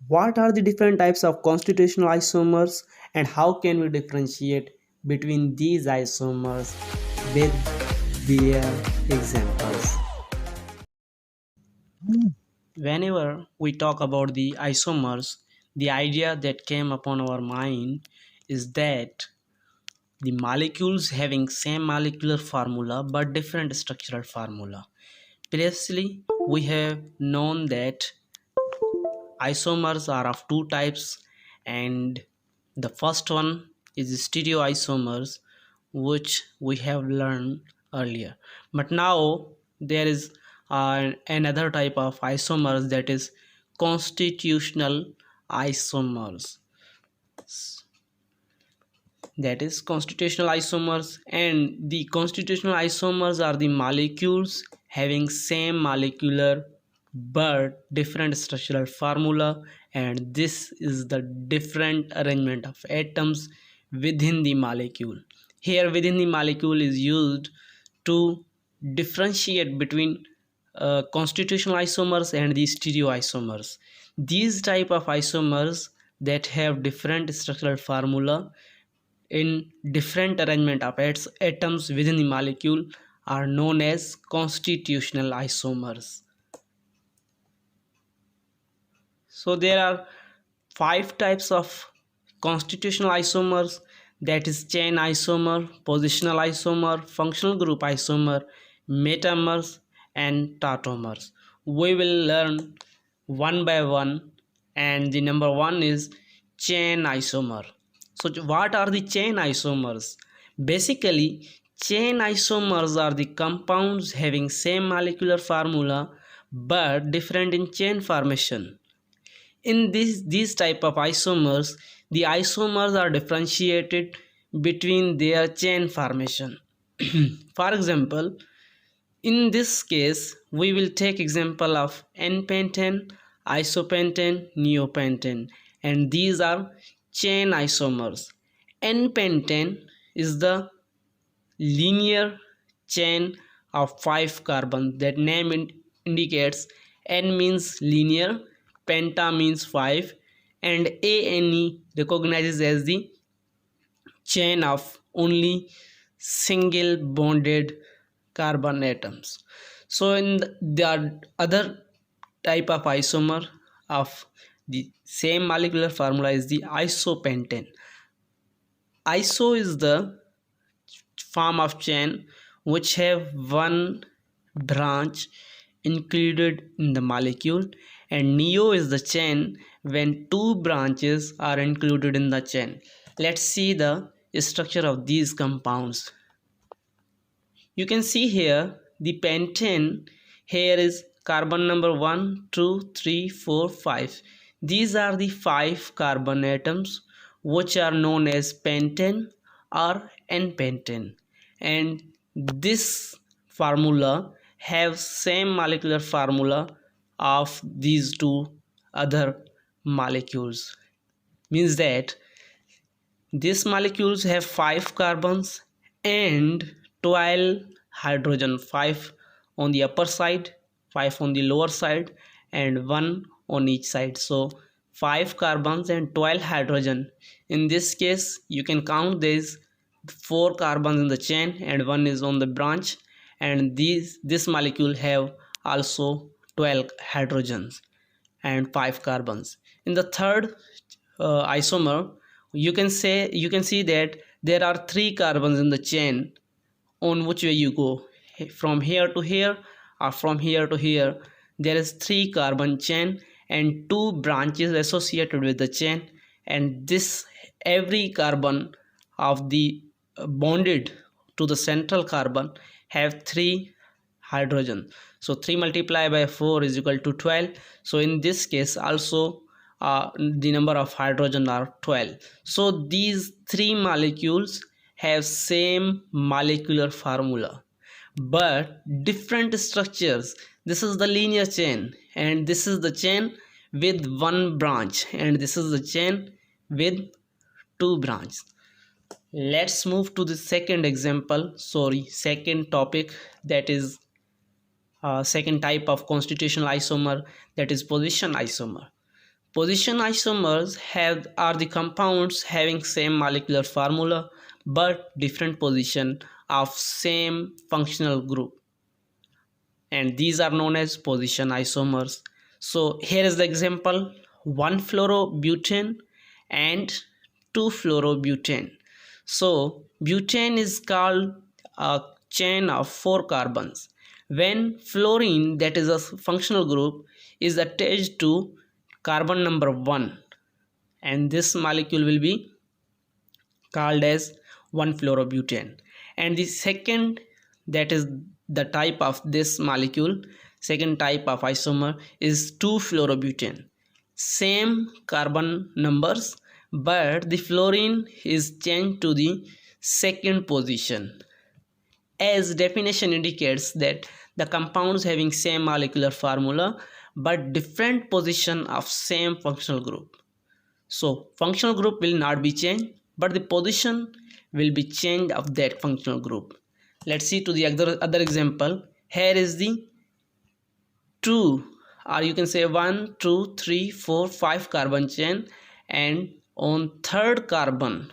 What are the different types of constitutional isomers and how can we differentiate between these isomers with their examples? Whenever we talk about the isomers, the idea that came upon our mind is that the molecules having same molecular formula but different structural formula. Previously, we have known that isomers are of two types, and the first one is stereoisomers, which we have learned earlier. But now there is another type of isomers, that is constitutional isomers. That is constitutional isomers, and the constitutional isomers are the molecules having same molecular but different structural formula, and this is the different arrangement of atoms within the molecule. Here within the molecule is used to differentiate between constitutional isomers and the stereoisomers. These type of isomers that have different structural formula in different arrangement of atoms within the molecule are known as constitutional isomers. So there are five types of constitutional isomers, that is chain isomer, positional isomer, functional group isomer, metamers and tautomers. We will learn one by one, and the number one is chain isomer. So what are the chain isomers? Basically, chain isomers are the compounds having same molecular formula but different in chain formation. In these type of isomers, the isomers are differentiated between their chain formation. For example, in this case, we will take example of N-pentane, isopentane, neopentane, and these are chain isomers. N-pentane is the linear chain of 5 carbons. That name indicates N means linear, penta means 5, and ANE recognizes as the chain of only single bonded carbon atoms. So in the other type of isomer of the same molecular formula is the isopentane. Iso is the form of chain which have one branch included in the molecule, and neo is the chain when two branches are included in the chain. Let's see the structure of these compounds. You can see here the pentane. Here is carbon number 1, 2, 3, 4, 5. These are the 5 carbon atoms which are known as pentane or N-pentane, and this formula have same molecular formula of these two other molecules. Means that these molecules have 5 carbons and 12 hydrogen, 5 on the upper side, 5 on the lower side, and 1 on each side. So 5 carbons and 12 hydrogen. In this case, you can count these 4 carbons in the chain and 1 is on the branch, and this molecule have also 12 hydrogens and 5 carbons. In the third isomer, you can see that there are 3 carbons in the chain. On which way you go, from here to here or from here to here, there is 3 carbon chain and 2 branches associated with the chain, and this every carbon of the bonded to the central carbon have 3 hydrogen. So 3 multiplied by 4 is equal to 12. So in this case also the number of hydrogen are 12. So these 3 molecules have same molecular formula but different structures. This is the linear chain, and this is the chain with 1 branch, and this is the chain with 2 branches. Let's move to the second topic, that is second type of constitutional isomer, that is position isomer. Position isomers are the compounds having same molecular formula but different position of same functional group, and these are known as position isomers. So here is the example: 1-fluorobutane and 2-fluorobutane. So butane is called a chain of 4 carbons. When fluorine, that is a functional group, is attached to carbon number 1, and this molecule will be called as 1-fluorobutane. And the second, that is the type of this molecule, second type of isomer is 2-fluorobutane. Same carbon numbers, but the fluorine is changed to the second position. As definition indicates that the compounds having same molecular formula but different position of same functional group. So functional group will not be changed, but the position will be changed of that functional group. Let's see to the other example. Here is the 2, or you can say 1, 2, 3, 4, 5 carbon chain, and on third carbon,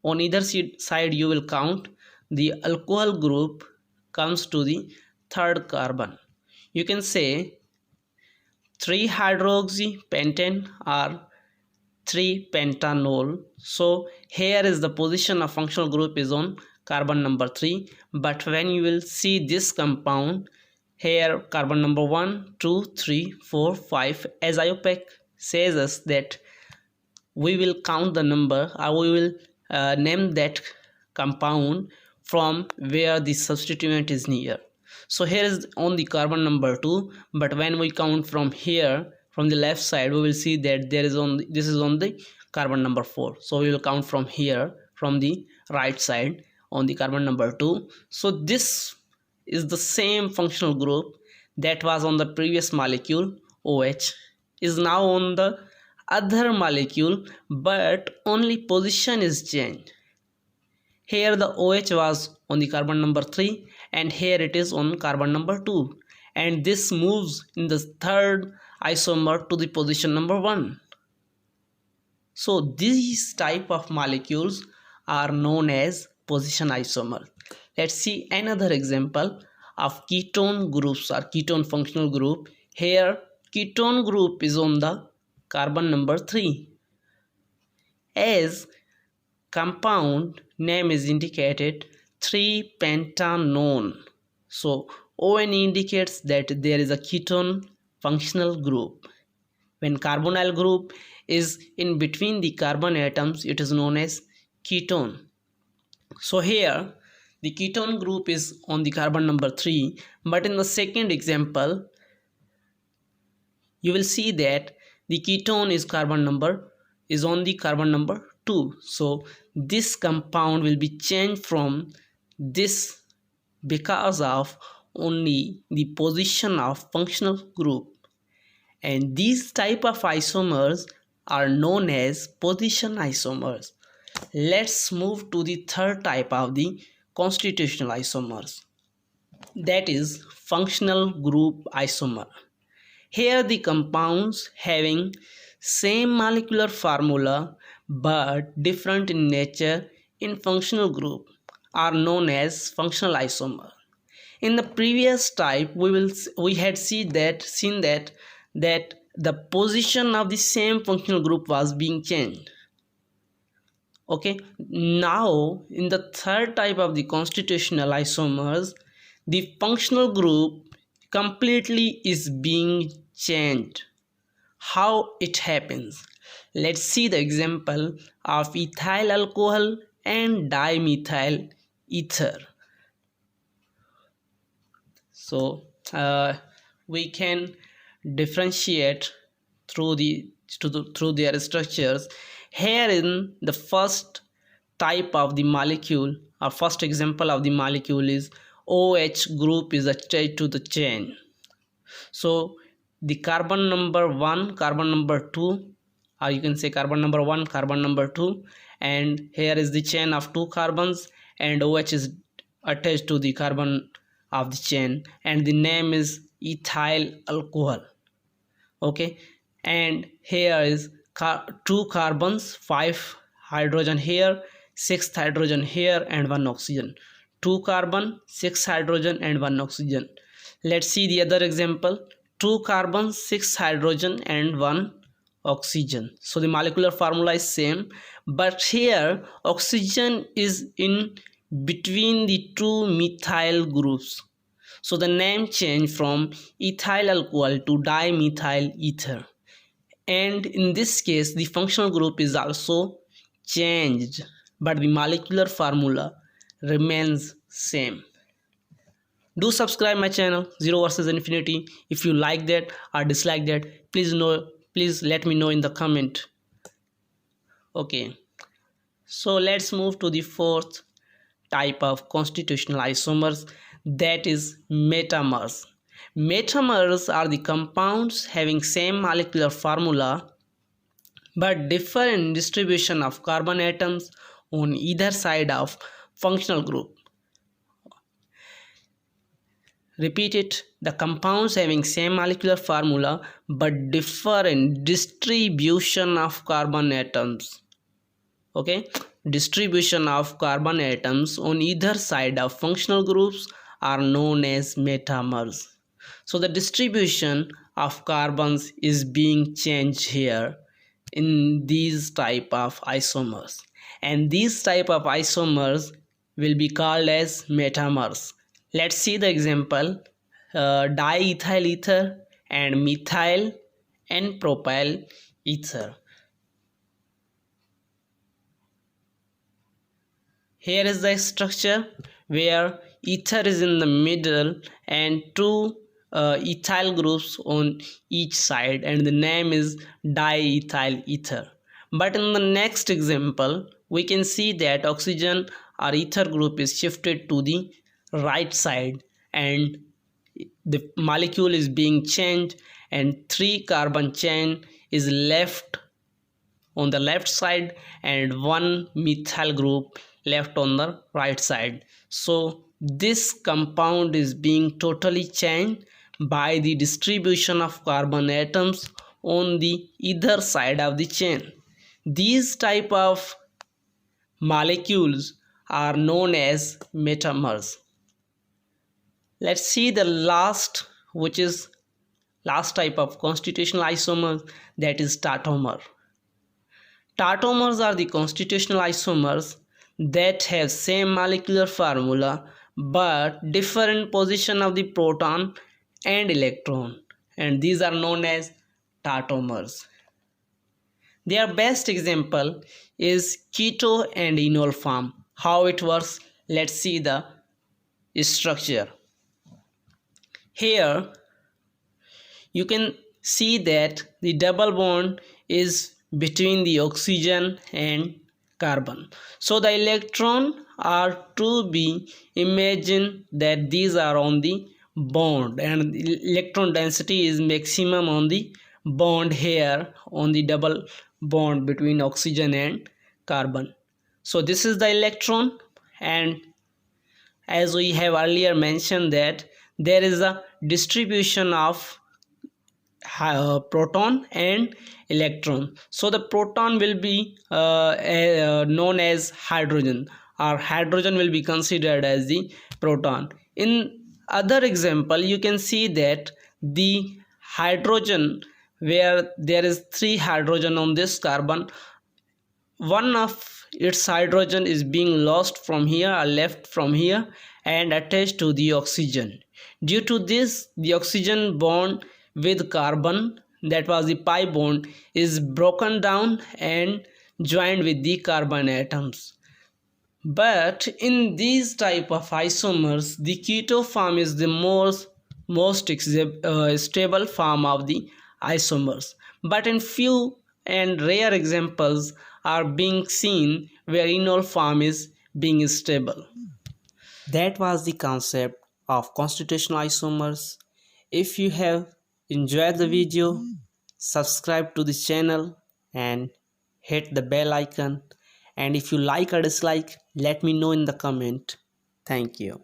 on either side you will count the alcohol group comes to the third carbon. You can say 3-hydroxypentane or 3-pentanol. So here is the position of functional group is on carbon number 3, but when you will see this compound, here carbon number 1, 2, 3, 4, 5, as IUPAC says us that we will count the number, or we will name that compound from where the substituent is near. So here is on the carbon number 2, but when we count from here, from the left side, we will see that this is on the carbon number 4. So we will count from here, from the right side, on the carbon number 2. So this is the same functional group that was on the previous molecule, OH, is now on the other molecule, but only position is changed. Here the OH was on the carbon number 3, and here it is on carbon number 2, and this moves in the third isomer to the position number 1. So these type of molecules are known as position isomer. Let's see another example of ketone groups or ketone functional group. Here ketone group is on the carbon number 3. As compound name is indicated, 3-pentanone. So ON indicates that there is a ketone functional group. When carbonyl group is in between the carbon atoms, it is known as ketone. So here the ketone group is on the carbon number 3, but in the second example you will see that the ketone is on the carbon number 2. So this compound will be changed from this because of only the position of functional group, and these type of isomers are known as position isomers. Let's move to the third type of the constitutional isomers, that is functional group isomer. Here the compounds having same molecular formula but different in nature in functional group are known as functional isomer. In the previous type we had seen that the position of the same functional group was being changed. Okay, now in the third type of the constitutional isomers, the functional group completely is being changed. How it happens? Let's see the example of ethyl alcohol and dimethyl ether. So we can differentiate through their structures. Here in the first type of the molecule, or first example of the molecule, is OH group is attached to the chain. So the carbon number 1, carbon number 2, or you can say carbon number 1, carbon number 2, and here is the chain of 2 carbons, and OH is attached to the carbon of the chain, and the name is ethyl alcohol. Okay, and here is 2 carbons, 5 hydrogen here, 6 hydrogen here, and 1 oxygen. 2 carbon, 6 hydrogen, and 1 oxygen. Let's see the other example. 2 carbons, 6 hydrogen, and 1 oxygen. So the molecular formula is same, but here oxygen is in between the two methyl groups. So the name changed from ethyl alcohol to dimethyl ether. And in this case the functional group is also changed, but the molecular formula remains same. Do subscribe my channel Zero versus Infinity. If you like that or dislike that, please let me know in the comment. Okay, so let's move to the fourth type of constitutional isomers, that is metamers. Metamers are the compounds having same molecular formula but differ in distribution of carbon atoms on either side of functional group. Repeat it, the compounds having same molecular formula but differ in distribution of carbon atoms. Okay, distribution of carbon atoms on either side of functional groups are known as metamers. So the distribution of carbons is being changed here in these type of isomers, and these type of isomers will be called as metamers. Let's see the example. Diethyl ether and methyl and propyl ether. Here is the structure where ether is in the middle and two ethyl groups on each side, and the name is diethyl ether. But in the next example we can see that oxygen or ether group is shifted to the right side and the molecule is being changed, and 3 carbon chain is left on the left side and 1 methyl group left on the right side. So this compound is being totally changed by the distribution of carbon atoms on the either side of the chain. These type of molecules are known as metamers. Let's see the last, which is last type of constitutional isomer, that is tautomer. Tautomers are the constitutional isomers that have same molecular formula but differ in position of the proton and electron, and these are known as tautomers. Their best example is keto and enol form. How it works? Let's see the structure. Here you can see that the double bond is between the oxygen and carbon. So the electron are to be imagined that these are on the bond, and electron density is maximum on the bond here on the double bond between oxygen and carbon. So this is the electron, and as we have earlier mentioned that there is a distribution of proton and electron. So the proton will be known as hydrogen, or hydrogen will be considered as the proton. In other example you can see that the hydrogen, where there is 3 hydrogen on this carbon, one of its hydrogen is being lost from here or left from here and attached to the oxygen. Due to this, the oxygen bond with carbon, that was the pi bond, is broken down and joined with the carbon atoms. But in these type of isomers, the keto form is the most stable form of the isomers. But in few and rare examples are being seen where enol form is being stable. That was the concept of constitutional isomers. If you have enjoyed the video, subscribe to the channel and hit the bell icon. And if you like or dislike, let me know in the comment. Thank you.